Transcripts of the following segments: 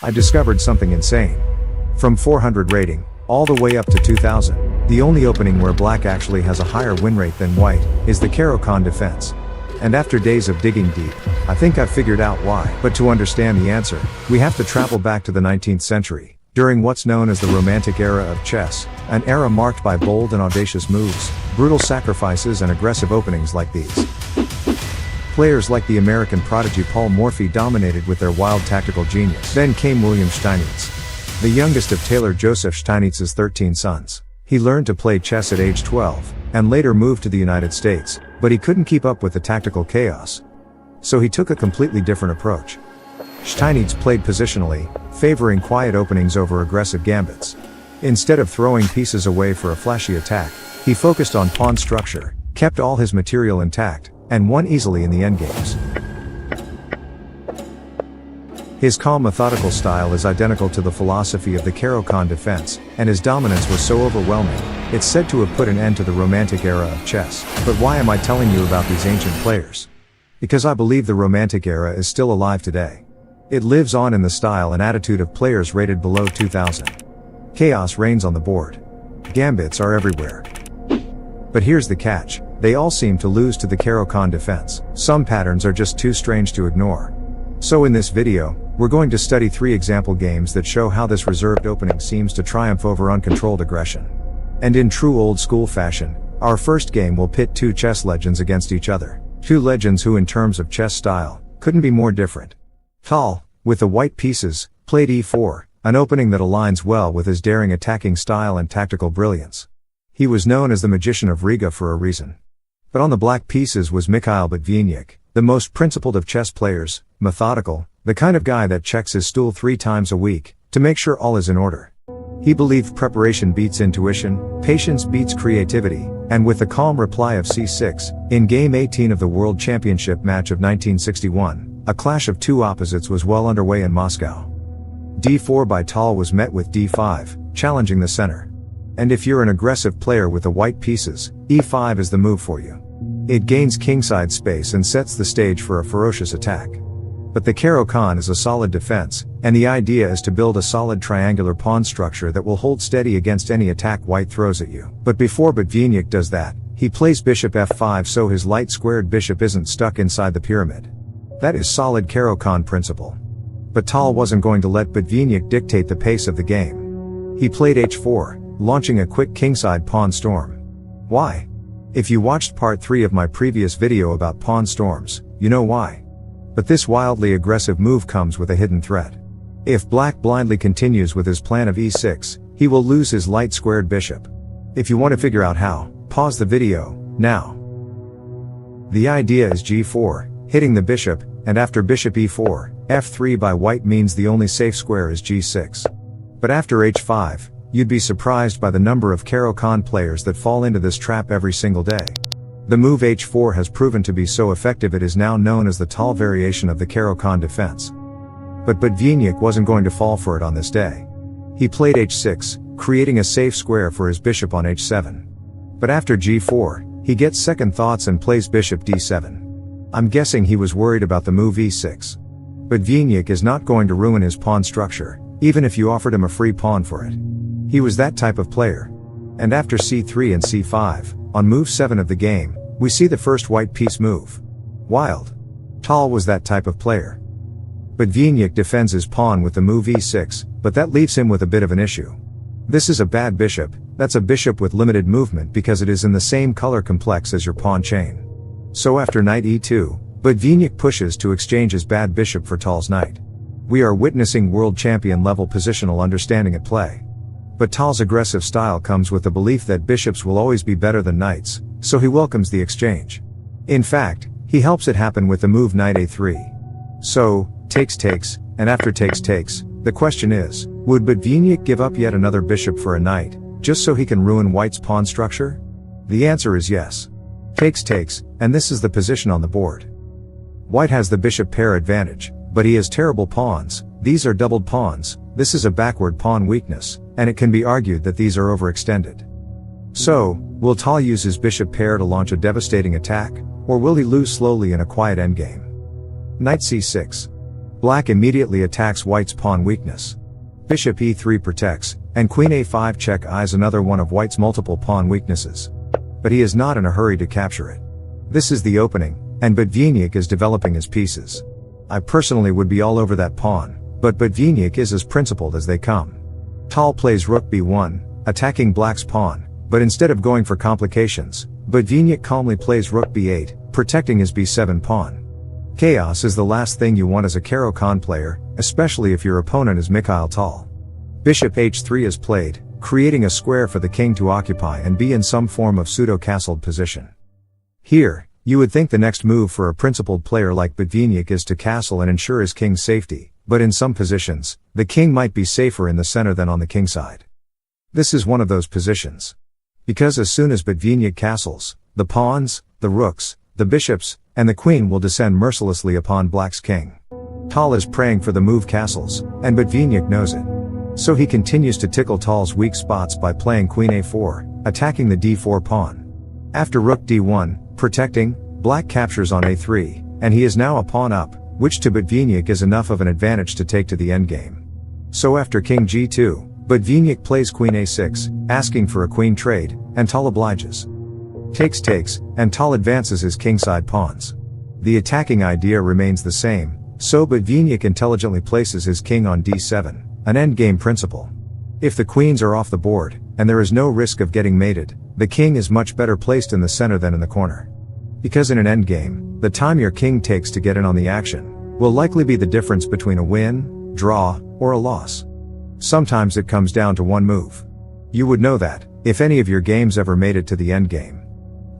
I discovered something insane. From 400 rating, all the way up to 2000, the only opening where black actually has a higher win rate than white, is the Caro-Kann defense. And after days of digging deep, I think I've figured out why. But to understand the answer, we have to travel back to the 19th century, during what's known as the Romantic era of chess, an era marked by bold and audacious moves, brutal sacrifices and aggressive openings like these. Players like the American prodigy Paul Morphy dominated with their wild tactical genius. Then came William Steinitz, the youngest of Taylor Joseph Steinitz's 13 sons. He learned to play chess at age 12, and later moved to the United States, but he couldn't keep up with the tactical chaos. So he took a completely different approach. Steinitz played positionally, favoring quiet openings over aggressive gambits. Instead of throwing pieces away for a flashy attack, he focused on pawn structure, kept all his material intact, and won easily in the endgames. His calm methodical style is identical to the philosophy of the Caro-Kann defense, and his dominance was so overwhelming, it's said to have put an end to the Romantic era of chess. But why am I telling you about these ancient players? Because I believe the Romantic era is still alive today. It lives on in the style and attitude of players rated below 2000. Chaos reigns on the board. Gambits are everywhere. But here's the catch, they all seem to lose to the Caro-Kann defense. Some patterns are just too strange to ignore. So in this video, we're going to study 3 example games that show how this reserved opening seems to triumph over uncontrolled aggression. And in true old school fashion, our first game will pit 2 chess legends against each other. 2 legends who in terms of chess style, couldn't be more different. Tal, with the white pieces, played e4, an opening that aligns well with his daring attacking style and tactical brilliance. He was known as the magician of Riga for a reason. But on the black pieces was Mikhail Botvinnik, the most principled of chess players, methodical, the kind of guy that checks his stool 3 times a week, to make sure all is in order. He believed preparation beats intuition, patience beats creativity, and with the calm reply of c6, in Game 18 of the World Championship match of 1961, a clash of 2 opposites was well underway in Moscow. d4 by Tal was met with d5, challenging the center. And if you're an aggressive player with the white pieces, e5 is the move for you. It gains kingside space and sets the stage for a ferocious attack. But the Caro-Kann is a solid defense, and the idea is to build a solid triangular pawn structure that will hold steady against any attack white throws at you. But before Botvinnik does that, he plays bishop f5 so his light squared bishop isn't stuck inside the pyramid. That is solid Caro-Kann principle. But Tal wasn't going to let Botvinnik dictate the pace of the game. He played h4, launching a quick kingside pawn storm. Why? If you watched part 3 of my previous video about pawn storms, you know why. But this wildly aggressive move comes with a hidden threat. If black blindly continues with his plan of e6, he will lose his light squared bishop. If you want to figure out how, pause the video, now. The idea is g4, hitting the bishop, and after bishop e4, f3 by white means the only safe square is g6. But after h5, you'd be surprised by the number of Caro-Kann players that fall into this trap every single day. The move h4 has proven to be so effective it is now known as the Tal variation of the Caro-Kann defense. But Botvinnik wasn't going to fall for it on this day. He played h6, creating a safe square for his bishop on h7. But after g4, he gets second thoughts and plays bishop d7. I'm guessing he was worried about the move e6. Botvinnik is not going to ruin his pawn structure, even if you offered him a free pawn for it. He was that type of player. And after c3 and c5, on move 7 of the game, we see the first white piece move. Wild. Tal was that type of player. Botvinnik defends his pawn with the move e6, but that leaves him with a bit of an issue. This is a bad bishop, that's a bishop with limited movement because it is in the same color complex as your pawn chain. So after knight e2, Botvinnik pushes to exchange his bad bishop for Tal's knight. We are witnessing world champion level positional understanding at play. But Tal's aggressive style comes with the belief that bishops will always be better than knights, so he welcomes the exchange. In fact, he helps it happen with the move knight a3. So, takes, and after takes, the question is, would Botvinnik give up yet another bishop for a knight, just so he can ruin white's pawn structure? The answer is yes. Takes, and this is the position on the board. White has the bishop pair advantage, but he has terrible pawns, these are doubled pawns, this is a backward pawn weakness, and it can be argued that these are overextended. So, will Tal use his bishop pair to launch a devastating attack, or will he lose slowly in a quiet endgame? Knight c6. Black immediately attacks white's pawn weakness. Bishop e3 protects, and queen a5 check eyes another one of white's multiple pawn weaknesses. But he is not in a hurry to capture it. This is the opening, and Botvinnik is developing his pieces. I personally would be all over that pawn, but Botvinnik is as principled as they come. Tal plays rook b1, attacking black's pawn, but instead of going for complications, Botvinnik calmly plays rook b8, protecting his b7 pawn. Chaos is the last thing you want as a Caro-Kann player, especially if your opponent is Mikhail Tal. Bishop h3 is played, creating a square for the king to occupy and be in some form of pseudo-castled position. Here, you would think the next move for a principled player like Botvinnik is to castle and ensure his king's safety, but in some positions, the king might be safer in the center than on the king side. This is one of those positions. Because as soon as Botvinnik castles, the pawns, the rooks, the bishops, and the queen will descend mercilessly upon black's king. Tal is praying for the move castles, and Botvinnik knows it. So he continues to tickle Tal's weak spots by playing queen a4, attacking the d4 pawn. After rook d1, protecting, black captures on a3, and he is now a pawn up, which to Botvinnik is enough of an advantage to take to the endgame. So after king g2, Botvinnik plays queen a6, asking for a queen trade, and Tal obliges. Takes, and Tal advances his kingside pawns. The attacking idea remains the same, so Botvinnik intelligently places his king on d7, an endgame principle. If the queens are off the board, and there is no risk of getting mated, the king is much better placed in the center than in the corner. Because in an endgame, the time your king takes to get in on the action will likely be the difference between a win, draw, or a loss. Sometimes it comes down to one move. You would know that, if any of your games ever made it to the endgame.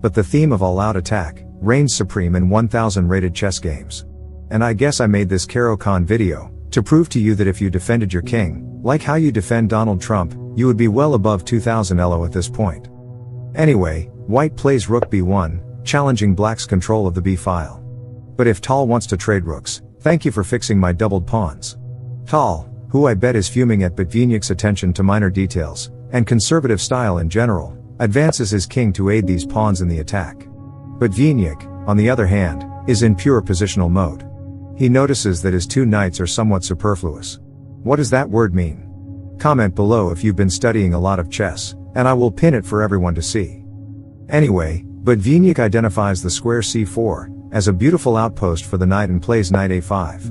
But the theme of all-out attack reigns supreme in 1000 rated chess games. And I guess I made this Caro-Kann video to prove to you that if you defended your king, like how you defend Donald Trump, you would be well above 2000 elo at this point. Anyway, white plays rook b1, challenging black's control of the b file. But if Tal wants to trade rooks, thank you for fixing my doubled pawns. Tal, who I bet is fuming at Botvinnik's attention to minor details, and conservative style in general, advances his king to aid these pawns in the attack. Botvinnik, on the other hand, is in pure positional mode. He notices that his two knights are somewhat superfluous. What does that word mean? Comment below if you've been studying a lot of chess, and I will pin it for everyone to see. Anyway, Botvinnik identifies the square c4 as a beautiful outpost for the knight and plays knight a5.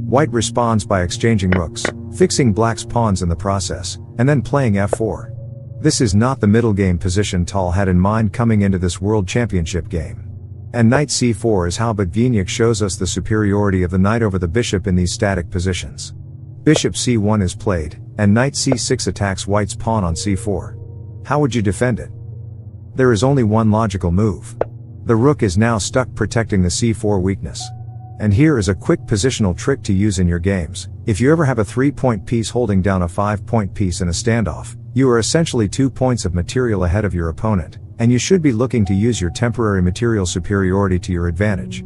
White responds by exchanging rooks, fixing black's pawns in the process, and then playing f4. This is not the middle game position Tal had in mind coming into this World Championship game. And knight c4 is how Botvinnik shows us the superiority of the knight over the bishop in these static positions. Bishop c1 is played, and knight c6 attacks white's pawn on c4. How would you defend it? There is only one logical move. The rook is now stuck protecting the c4 weakness. And here is a quick positional trick to use in your games. If you ever have a 3-point piece holding down a 5-point piece in a standoff, you are essentially 2 points of material ahead of your opponent, and you should be looking to use your temporary material superiority to your advantage.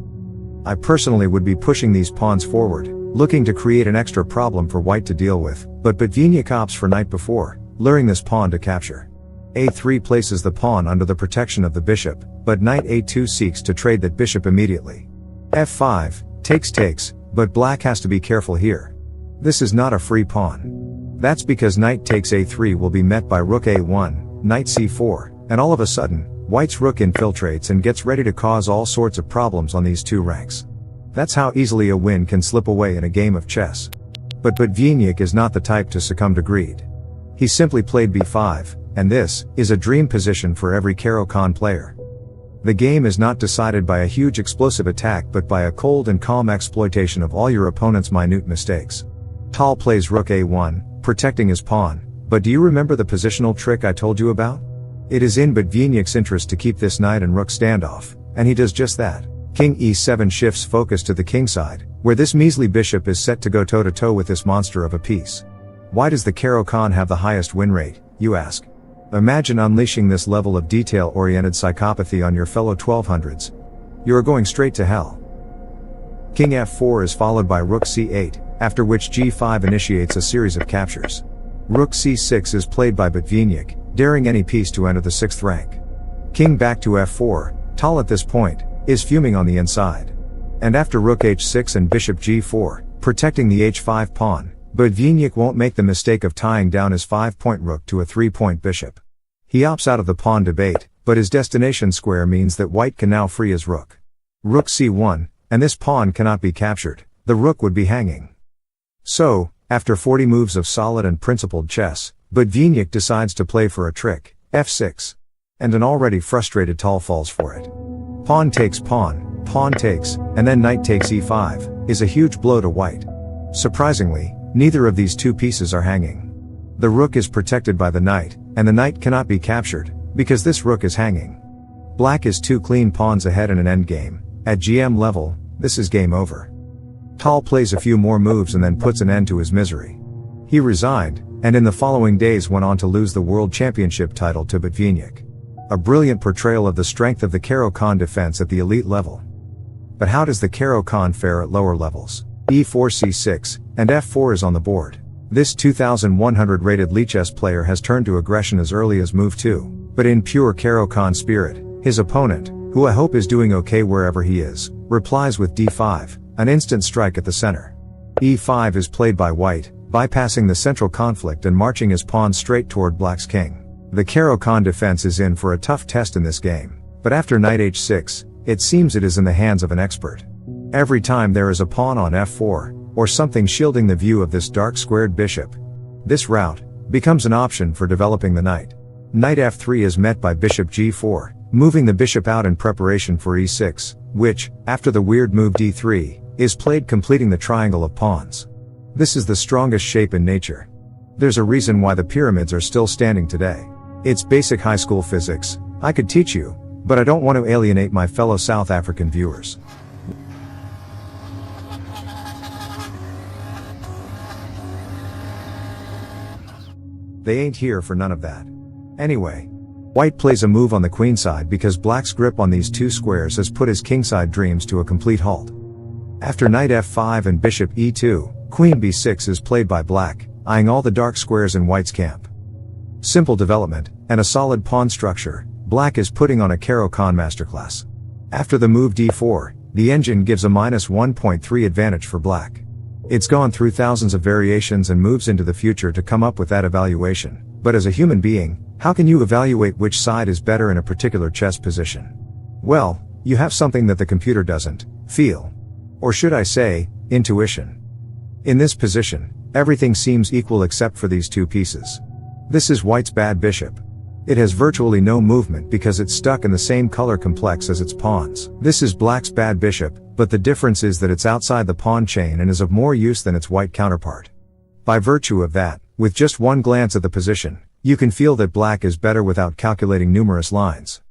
I personally would be pushing these pawns forward, looking to create an extra problem for white to deal with, but Botvinnik opts for knight before, luring this pawn to capture. a3 places the pawn under the protection of the bishop, but knight a2 seeks to trade that bishop immediately. f5, takes, but black has to be careful here. This is not a free pawn. That's because knight takes a3 will be met by rook a1, knight c4, and all of a sudden, white's rook infiltrates and gets ready to cause all sorts of problems on these two ranks. That's how easily a win can slip away in a game of chess. But Botvinnik is not the type to succumb to greed. He simply played b5, and this is a dream position for every Caro-Kann player. The game is not decided by a huge explosive attack but by a cold and calm exploitation of all your opponent's minute mistakes. Tal plays rook a1, protecting his pawn, but do you remember the positional trick I told you about? It is in Botvinnik's interest to keep this knight and rook standoff, and he does just that. King e7 shifts focus to the king side, where this measly bishop is set to go toe-to-toe with this monster of a piece. Why does the Caro-Kann have the highest win rate, you ask? Imagine unleashing this level of detail-oriented psychopathy on your fellow 1200s. You are going straight to hell. King f4 is followed by rook c8, after which g5 initiates a series of captures. Rook c6 is played by Botvinnik, daring any piece to enter the 6th rank. King back to f4, Tal at this point, is fuming on the inside. And after rook h6 and bishop g4, protecting the h5 pawn, but Brilliance won't make the mistake of tying down his 5-point rook to a 3-point bishop. He opts out of the pawn debate, but his destination square means that white can now free his rook. Rook c1, and this pawn cannot be captured, the rook would be hanging. So, after 40 moves of solid and principled chess, Brilliance decides to play for a trick, f6. And an already frustrated Tal falls for it. Pawn takes, and then knight takes e5, is a huge blow to white. Surprisingly, neither of these two pieces are hanging. The rook is protected by the knight, and the knight cannot be captured, because this rook is hanging. Black is 2 clean pawns ahead in an endgame. At GM level, this is game over. Tal plays a few more moves and then puts an end to his misery. He resigned, and in the following days went on to lose the World Championship title to Brilliance. A brilliant portrayal of the strength of the Caro-Kann defense at the elite level. But how does the Caro-Kann fare at lower levels? e4 c6, and f4 is on the board. This 2100 rated Lichess player has turned to aggression as early as move 2, but in pure Caro-Kann spirit, his opponent, who I hope is doing okay wherever he is, replies with d5, an instant strike at the center. e5 is played by white, bypassing the central conflict and marching his pawn straight toward black's king. The Caro-Kann defense is in for a tough test in this game, but after knight h6, it seems it is in the hands of an expert. Every time there is a pawn on f4, or something shielding the view of this dark squared bishop, this route becomes an option for developing the knight. Knight f3 is met by bishop g4, moving the bishop out in preparation for e6, which, after the weird move d3, is played completing the triangle of pawns. This is the strongest shape in nature. There's a reason why the pyramids are still standing today. It's basic high school physics. I could teach you, but I don't want to alienate my fellow South African viewers. They ain't here for none of that. Anyway, white plays a move on the queenside because black's grip on these two squares has put his kingside dreams to a complete halt. After knight f5 and bishop e2, queen b6 is played by black, eyeing all the dark squares in white's camp. Simple development, and a solid pawn structure, black is putting on a Caro-Kann masterclass. After the move d4, the engine gives a -1.3 advantage for black. It's gone through thousands of variations and moves into the future to come up with that evaluation, but as a human being, how can you evaluate which side is better in a particular chess position? Well, you have something that the computer doesn't, feel. Or should I say, intuition. In this position, everything seems equal except for these two pieces. This is white's bad bishop. It has virtually no movement because it's stuck in the same color complex as its pawns. This is black's bad bishop, but the difference is that it's outside the pawn chain and is of more use than its white counterpart. By virtue of that, with just one glance at the position, you can feel that black is better without calculating numerous lines.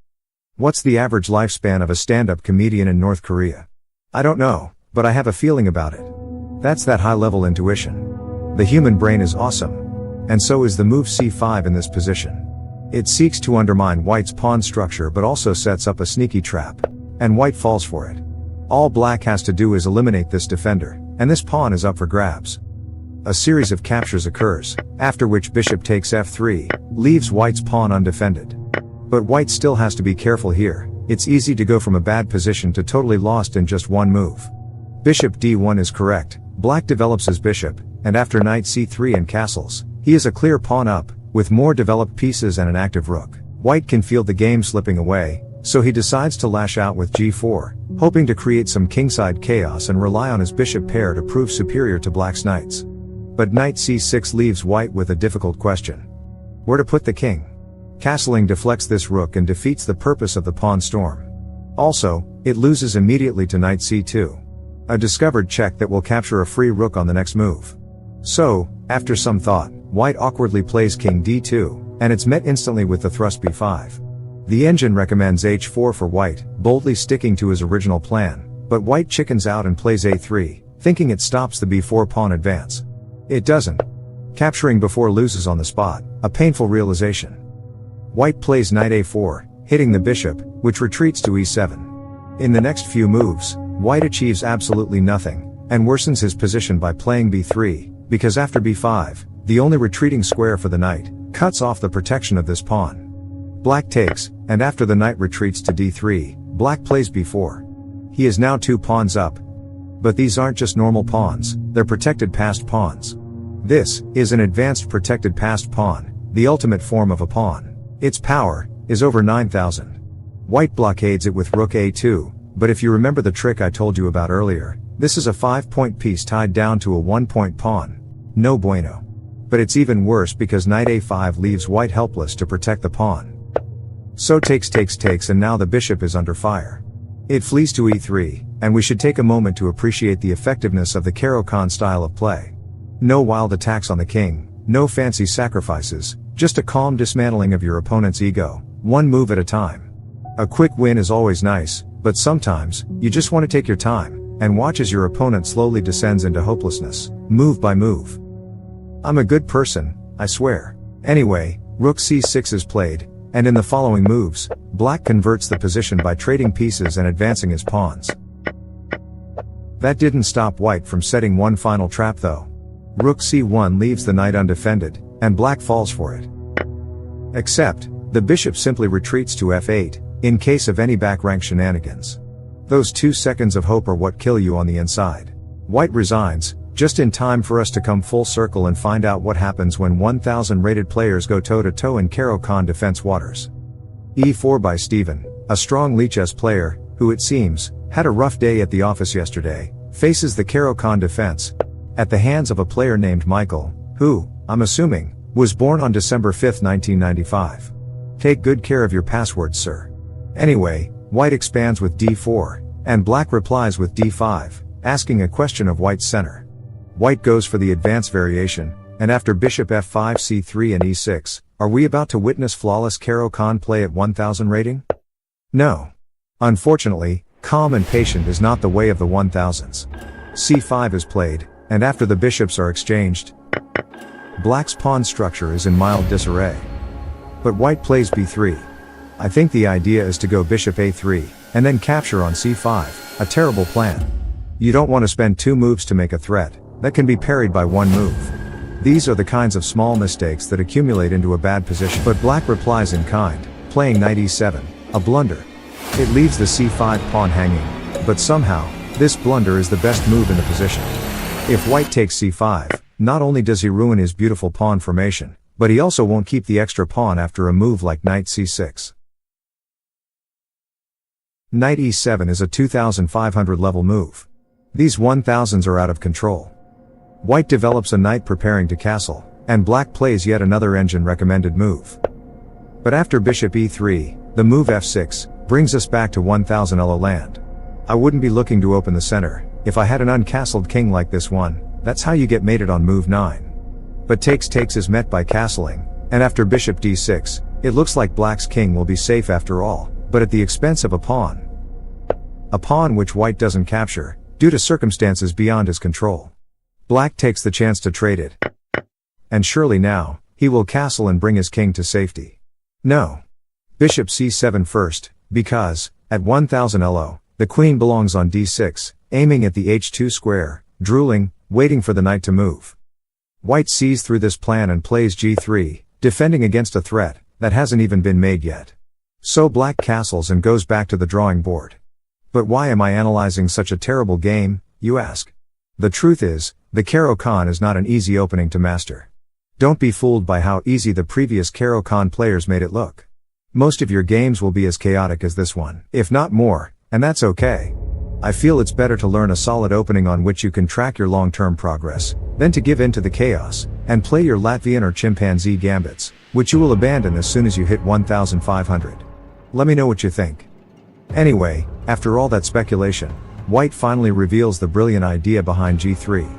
What's the average lifespan of a stand-up comedian in North Korea? I don't know, but I have a feeling about it. That's that high-level intuition. The human brain is awesome. And so is the move c5 in this position. It seeks to undermine white's pawn structure but also sets up a sneaky trap. And white falls for it. All black has to do is eliminate this defender, and this pawn is up for grabs. A series of captures occurs, after which bishop takes f3, leaves white's pawn undefended. But white still has to be careful here. It's easy to go from a bad position to totally lost in just one move. Bishop d1 is correct, black develops his bishop, and after knight c3 and castles, he is a clear pawn up, with more developed pieces and an active rook. White can feel the game slipping away, so he decides to lash out with g4, hoping to create some kingside chaos and rely on his bishop pair to prove superior to black's knights. But knight c6 leaves white with a difficult question. Where to put the king? Castling deflects this rook and defeats the purpose of the pawn storm. Also, it loses immediately to knight c2. A discovered check that will capture a free rook on the next move. So, after some thought, white awkwardly plays king d2, and it's met instantly with the thrust b5. The engine recommends h4 for white, boldly sticking to his original plan, but white chickens out and plays a3, thinking it stops the b4 pawn advance. It doesn't. Capturing before loses on the spot, a painful realization. White plays knight a4, hitting the bishop, which retreats to e7. In the next few moves, white achieves absolutely nothing, and worsens his position by playing b3, because after b5, the only retreating square for the knight, cuts off the protection of this pawn. Black takes, and after the knight retreats to d3, black plays b4. He is now 2 pawns up. But these aren't just normal pawns, they're protected passed pawns. This is an advanced protected passed pawn, the ultimate form of a pawn. Its power is over 9,000. White blockades it with rook a2, but if you remember the trick I told you about earlier, this is a 5-point piece tied down to a 1-point pawn. No bueno. But it's even worse because knight a5 leaves white helpless to protect the pawn. So takes and now the bishop is under fire. It flees to e3, and we should take a moment to appreciate the effectiveness of the Caro-Kann style of play. No wild attacks on the king, no fancy sacrifices, just a calm dismantling of your opponent's ego, one move at a time. A quick win is always nice, but sometimes, you just want to take your time, and watch as your opponent slowly descends into hopelessness, move by move. I'm a good person, I swear. Anyway, rook c6 is played, and in the following moves, black converts the position by trading pieces and advancing his pawns. That didn't stop white from setting one final trap though. Rook c1 leaves the knight undefended, and black falls for it. Except, the bishop simply retreats to f8, in case of any back rank shenanigans. Those 2 seconds of hope are what kill you on the inside. White resigns, just in time for us to come full circle and find out what happens when 1,000 rated players go toe-to-toe in Caro-Kann defense waters. e4 by Steven, a strong Lichess player, who it seems, had a rough day at the office yesterday, faces the Caro-Kann defense, at the hands of a player named Michael, who, I'm assuming, was born on December 5, 1995. Take good care of your passwords, sir. Anyway, white expands with d4, and black replies with d5, asking a question of white's center. White goes for the advance variation, and after bishop f5 c3 and e6, are we about to witness flawless Caro-Kann play at 1000 rating? No. Unfortunately, calm and patient is not the way of the 1000s. c5 is played, and after the bishops are exchanged, black's pawn structure is in mild disarray. But white plays b3. I think the idea is to go bishop a3, and then capture on c5, a terrible plan. You don't want to spend 2 moves to make a threat that can be parried by 1 move. These are the kinds of small mistakes that accumulate into a bad position. But black replies in kind, playing knight e7, a blunder. It leaves the c5 pawn hanging, but somehow, this blunder is the best move in the position. If white takes c5, not only does he ruin his beautiful pawn formation, but he also won't keep the extra pawn after a move like knight c6. Knight e7 is a 2500 level move. These 1000s are out of control. White develops a knight preparing to castle, and black plays yet another engine recommended move. But after bishop e3, the move f6, brings us back to 1000 elo land. I wouldn't be looking to open the center, if I had an uncastled king like this one. That's how you get mated on move 9. But takes is met by castling, and after bishop d6, it looks like black's king will be safe after all, but at the expense of a pawn. A pawn which white doesn't capture, due to circumstances beyond his control. Black takes the chance to trade it. And surely now, he will castle and bring his king to safety. No. Bishop c7 first, because, at 1000 elo, the queen belongs on d6, aiming at the h2 square, drooling, waiting for the knight to move. White sees through this plan and plays g3, defending against a threat that hasn't even been made yet. So black castles and goes back to the drawing board. But why am I analyzing such a terrible game, you ask? The truth is, the Caro-Kann is not an easy opening to master. Don't be fooled by how easy the previous Caro-Kann players made it look. Most of your games will be as chaotic as this one, if not more, and that's okay. I feel it's better to learn a solid opening on which you can track your long-term progress, than to give in to the chaos, and play your Latvian or chimpanzee gambits, which you will abandon as soon as you hit 1500. Let me know what you think. Anyway, after all that speculation, white finally reveals the brilliant idea behind g3.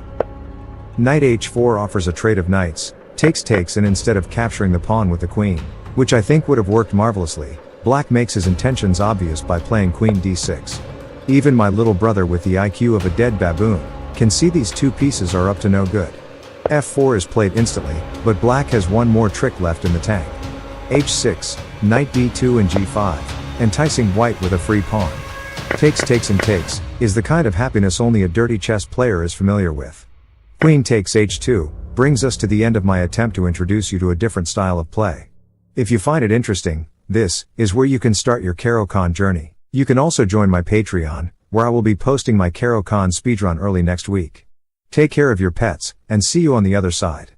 Knight h4 offers a trade of knights, takes and instead of capturing the pawn with the queen, which I think would have worked marvelously, black makes his intentions obvious by playing queen d6. Even my little brother with the IQ of a dead baboon, can see these 2 pieces are up to no good. f4 is played instantly, but black has one more trick left in the tank. h6, knight d2 and g5, enticing white with a free pawn. Takes is the kind of happiness only a dirty chess player is familiar with. Queen takes h2, brings us to the end of my attempt to introduce you to a different style of play. If you find it interesting, this is where you can start your Caro-Kann journey. You can also join my Patreon, where I will be posting my Caro Kann speedrun early next week. Take care of your pets, and see you on the other side.